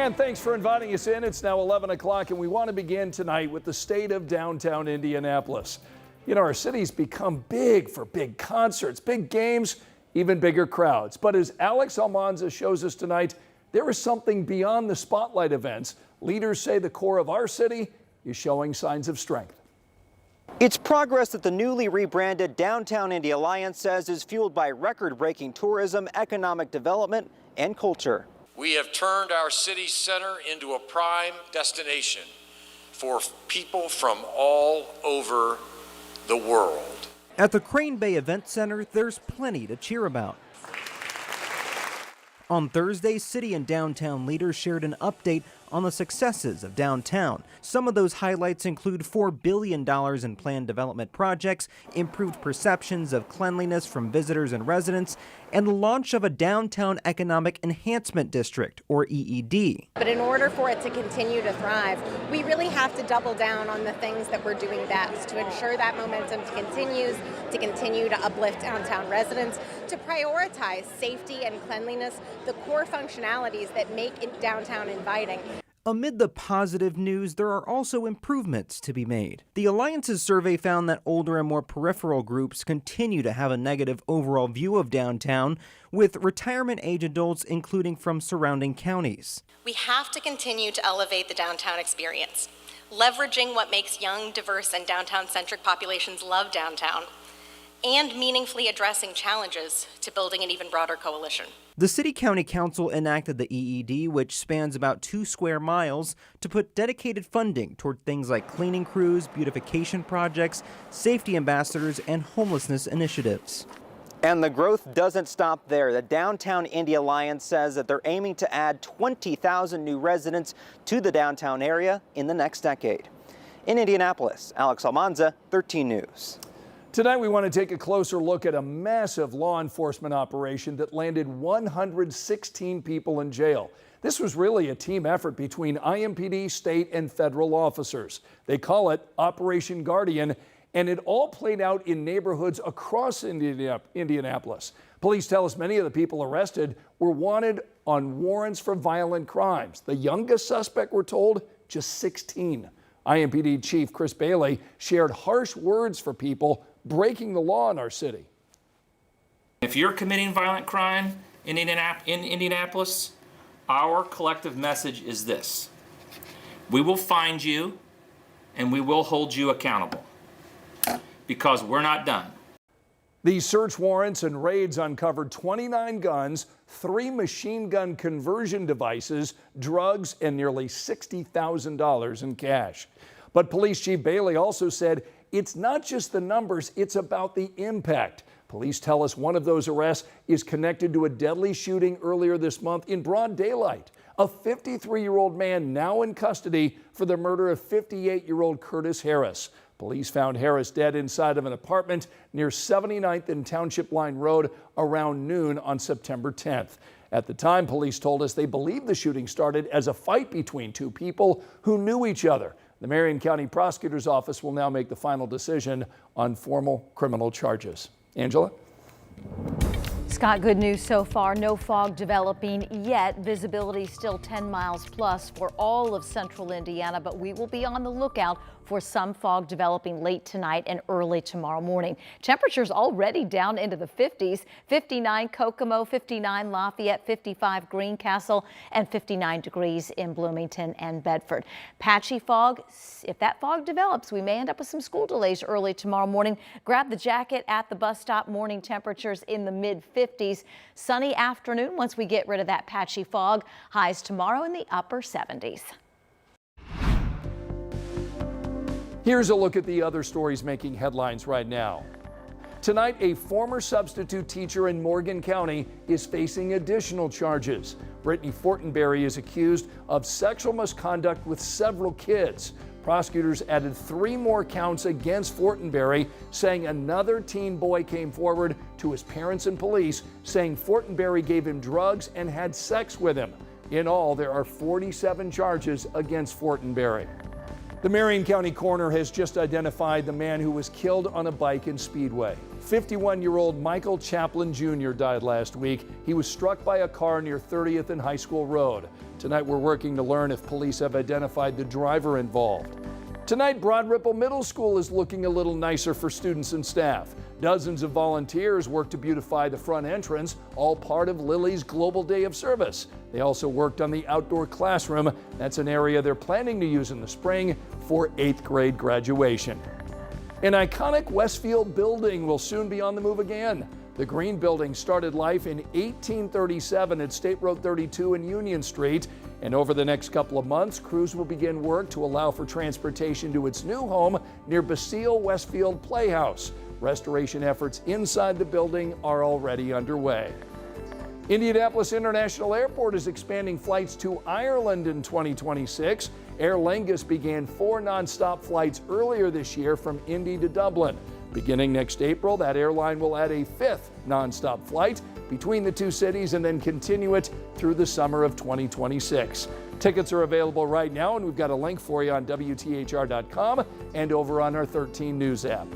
And thanks for inviting us in. It's now 11 o'clock, and we want to begin tonight with the state of downtown Indianapolis. You know, our city's become big for big concerts, big games, even bigger crowds. But as Alex Almanza shows us tonight, there is something beyond the spotlight events. Leaders say the core of our city is showing signs of strength. It's progress that the newly rebranded Downtown Indy Alliance says is fueled by record-breaking tourism, economic development, and culture. We have turned our city center into a prime destination for people from all over the world. At the Crane Bay Event Center, there's plenty to cheer about. On Thursday, city and downtown leaders shared an update on the successes of downtown. Some of those highlights include $4 billion in planned development projects, improved perceptions of cleanliness from visitors and residents, and the launch of a Downtown Economic Enhancement District, or EED. But in order for it to continue to thrive, we really have to double down on the things that we're doing best to ensure that momentum continues, to continue to uplift downtown residents, to prioritize safety and cleanliness, the core functionalities that make downtown inviting. Amid the positive news, there are also improvements to be made. The Alliance's survey found that older and more peripheral groups continue to have a negative overall view of downtown, with retirement age adults including from surrounding counties. We have to continue to elevate the downtown experience, leveraging what makes young, diverse, and downtown-centric populations love downtown, and meaningfully addressing challenges to building an even broader coalition. The City County Council enacted the EED, which spans about 2 square miles, to put dedicated funding toward things like cleaning crews, beautification projects, safety ambassadors, and homelessness initiatives. And the growth doesn't stop there. The Downtown Indy Alliance says that they're aiming to add 20,000 new residents to the downtown area in the next decade. In Indianapolis, Alex Almanza, 13 News. Tonight, we want to take a closer look at a massive law enforcement operation that landed 116 people in jail. This was really a team effort between IMPD, state, and federal officers. They call it Operation Guardian, and it all played out in neighborhoods across Indianapolis. Police tell us many of the people arrested were wanted on warrants for violent crimes. The youngest suspect, we're told, just 16. IMPD Chief Chris Bailey shared harsh words for people breaking the law in our city. If you're committing violent crime in Indianapolis, our collective message is this: we will find you and we will hold you accountable, because we're not done. These search warrants and raids uncovered 29 guns, 3 machine gun conversion devices, drugs, and nearly $60,000 in cash. But Police Chief Bailey also said it's not just the numbers, it's about the impact. Police tell us one of those arrests is connected to a deadly shooting earlier this month in broad daylight. A 53-year-old man now in custody for the murder of 58-year-old Curtis Harris. Police found Harris dead inside of an apartment near 79th and Township Line Road around noon on September 10th. At the time, police told us they believe the shooting started as a fight between 2 people who knew each other. The Marion County Prosecutor's Office will now make the final decision on formal criminal charges. Angela? Scott, good news so far. No fog developing yet. Visibility still 10 miles plus for all of central Indiana, but we will be on the lookout for some fog developing late tonight and early tomorrow morning. Temperatures already down into the 50s. 59 Kokomo, 59 Lafayette, 55 Greencastle, and 59 degrees in Bloomington and Bedford. Patchy fog. If that fog develops, we may end up with some school delays early tomorrow morning. Grab the jacket at the bus stop. Morning temperatures in the mid-50s. Sunny afternoon once we get rid of that patchy fog. Highs tomorrow in the upper 70s. Here's a look at the other stories making headlines right now. Tonight, a former substitute teacher in Morgan County is facing additional charges. Brittany Fortenberry is accused of sexual misconduct with several kids. Prosecutors added 3 more counts against Fortenberry, saying another teen boy came forward to his parents and police, saying Fortenberry gave him drugs and had sex with him. In all, there are 47 charges against Fortenberry. The Marion County coroner has just identified the man who was killed on a bike in Speedway. 51-year-old Michael Chaplin Jr. died last week. He was struck by a car near 30th and High School Road. Tonight we're working to learn if police have identified the driver involved. Tonight, Broad Ripple Middle School is looking a little nicer for students and staff. Dozens of volunteers worked to beautify the front entrance, all part of Lily's Global Day of Service. They also worked on the outdoor classroom. That's an area they're planning to use in the spring for 8th grade graduation. An iconic Westfield building will soon be on the move again. The Green Building started life in 1837 at State Road 32 and Union Street. And over the next couple of months, crews will begin work to allow for transportation to its new home near Basile Westfield Playhouse. Restoration efforts inside the building are already underway. Indianapolis International Airport is expanding flights to Ireland in 2026. Aer Lingus began 4 nonstop flights earlier this year from Indy to Dublin. Beginning next April, that airline will add a 5th nonstop flight between the two cities and then continue it through the summer of 2026. Tickets are available right now, and we've got a link for you on WTHR.com and over on our 13 News app.